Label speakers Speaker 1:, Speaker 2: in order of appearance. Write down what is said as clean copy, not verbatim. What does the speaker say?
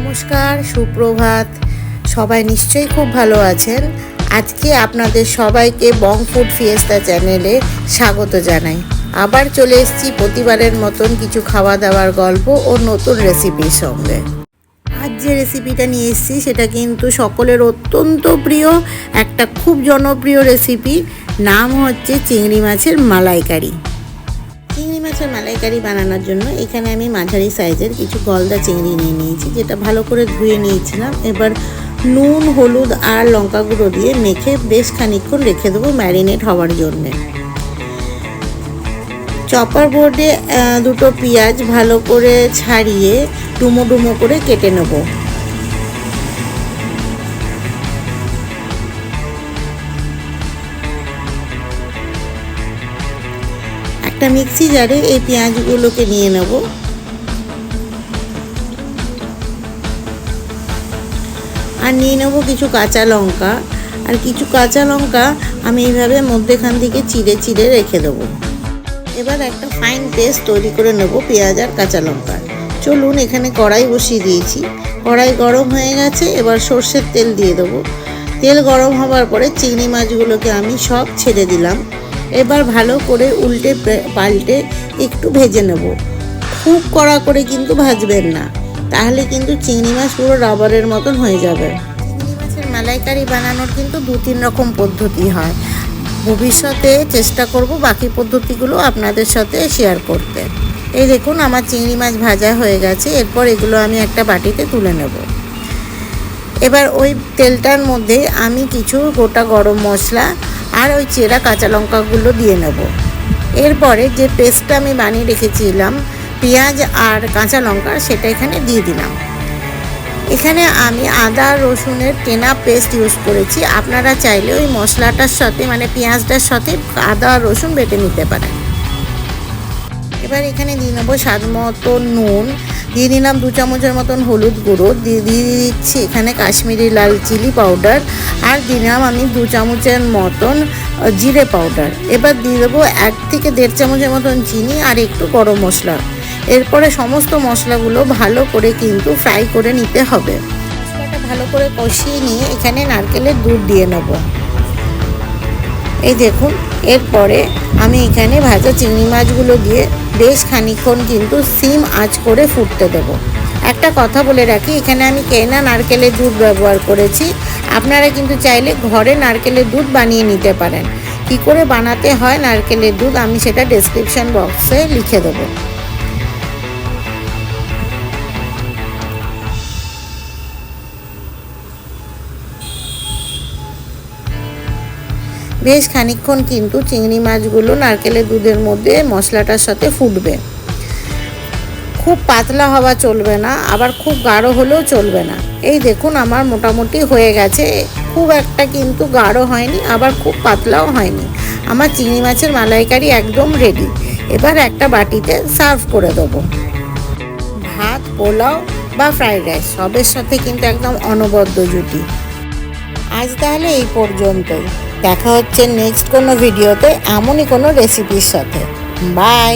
Speaker 1: নমস্কার, সুপ্রভাত। সবাই নিশ্চয়ই খুব ভালো আছেন। আজকে আপনাদের সবাইকে বং ফুড ফিয়েস্তা চ্যানেলে স্বাগত জানাই। আবার চলে এসেছি প্রতিবারের মতন কিছু খাওয়া দাওয়ার গল্প ও নতুন রেসিপির সঙ্গে। আজ যে রেসিপিটা নিয়ে এসেছি সেটা কিন্তু সকলের অত্যন্ত প্রিয়, একটা খুব জনপ্রিয় রেসিপি। নাম হচ্ছে চিংড়ি মাছের মালাইকারি। চিংড়ি মাছের মালাইকারি বানানোর জন্য এখানে আমি মাঝারি সাইজের কিছু গলদা চিংড়ি নিয়ে নিয়েছি, যেটা ভালো করে ধুয়ে নিয়েছিলাম। এবার নুন, হলুদ আর লঙ্কা গুঁড়ো দিয়ে মেখে বেশ খানিকক্ষণ রেখে দেবো ম্যারিনেট হওয়ার জন্যে। চপার বোর্ডে দুটো পেঁয়াজ ভালো করে ছাড়িয়ে ডুমো ডুমো করে কেটে নেব। একটা মিক্সি জারে এই পেঁয়াজগুলোকে নিয়ে নেব। আর নিয়ে নেব কিছু কাঁচা লঙ্কা, আর কিছু কাঁচা লঙ্কা আমি এইভাবে মধ্যেখান থেকে চিড়ে চিড়ে রেখে দেবো। এবার একটা ফাইন পেস্ট তৈরি করে নেব পেঁয়াজ আর কাঁচা লঙ্কার। চলুন, এখানে কড়াই বসিয়ে দিয়েছি। কড়াই গরম হয়ে গেছে, এবার সর্ষের তেল দিয়ে দেবো। তেল গরম হওয়ার পরে চিংড়ি মাছগুলোকে আমি সব ছেড়ে দিলাম। এবার ভালো করে উল্টে পাল্টে একটু ভেজে নেব। খুব কড়া করে কিন্তু ভাজবেন না, তাহলে কিন্তু চিংড়ি মাছ পুরো রাবারের মতন হয়ে যাবে। চিংড়ি মাছের মালাইকারি বানানোর কিন্তু 2-3 রকম পদ্ধতি হয়। ভবিষ্যতে চেষ্টা করব বাকি পদ্ধতিগুলো আপনাদের সাথে শেয়ার করতে। এই দেখুন, আমার চিংড়ি মাছ ভাজা হয়ে গেছে। এরপর এগুলো আমি একটা বাটিতে তুলে নেব। এবার ওই তেলটার মধ্যে আমি কিছু গোটা গরম মশলা আর ওই চেরা কাঁচা লঙ্কাগুলো দিয়ে নেব। এরপরে যে পেস্টটা আমি বানিয়ে রেখেছিলাম পেঁয়াজ আর কাঁচা লঙ্কা, সেটা এখানে দিয়ে দিলাম। এখানে আমি আদা রসুনের কেনা পেস্ট ইউজ করেছি। আপনারা চাইলে ওই মশলাটার সাথে মানে পেঁয়াজটার সাথে আদা রসুন বেটে নিতে পারেন। এবার এখানে দিয়ে নেবো স্বাদ মতো নুন, দিয়ে দিলাম 2 চামচের মতন হলুদ গুঁড়ো, দিয়ে দিচ্ছি এখানে কাশ্মীরি লাল চিলি পাউডার, আর দিলাম আমি 2 চামচের মতন জিরে পাউডার। এবার দিয়ে দেবো 1 থেকে 1.5 চামচের মতন চিনি আর একটু গরম মশলা। এরপরে সমস্ত মশলাগুলো ভালো করে কিন্তু ফ্রাই করে নিতে হবে। মশলাটা ভালো করে কষিয়ে নিয়ে এখানে নারকেলের দুধ দিয়ে নেব। এই দেখুন, এরপরে আমি এখানে ভাজা চিংড়ি মাছগুলো দিয়ে বেশ খানিকক্ষণ কিন্তু সিম আঁচ করে ফুটতে দেবো। একটা কথা বলে রাখি, এখানে আমি কেনা নারকেলের দুধ ব্যবহার করেছি। আপনারা কিন্তু চাইলে ঘরে নারকেলের দুধ বানিয়ে নিতে পারেন। কী করে বানাতে হয় নারকেলের দুধ আমি সেটা ডেসক্রিপশন বক্সে লিখে দেবো। বেশ খানিকক্ষণ কিন্তু চিংড়ি মাছগুলো নারকেলের দুধের মধ্যে মশলাটার সাথে ফুটবে। খুব পাতলা হওয়া চলবে না, আবার খুব গাঢ় হলেও চলবে না। এই দেখুন, আমার মোটামুটি হয়ে গেছে। খুব একটা কিন্তু গাঢ় হয়নি, আবার খুব পাতলাও হয়নি। আমার চিংড়ি মাছের মালাইকারি একদম রেডি। এবার একটা বাটিতে সার্ভ করে দেবো। ভাত, পোলাও বা ফ্রাইড রাইস সবের সাথে কিন্তু একদম অনবদ্য জুটি। আজ তাহলে এই পর্যন্তই। দেখা হচ্ছে নেক্সট কোনো ভিডিওতে এমনই কোনো রেসিপির সাথে। বাই।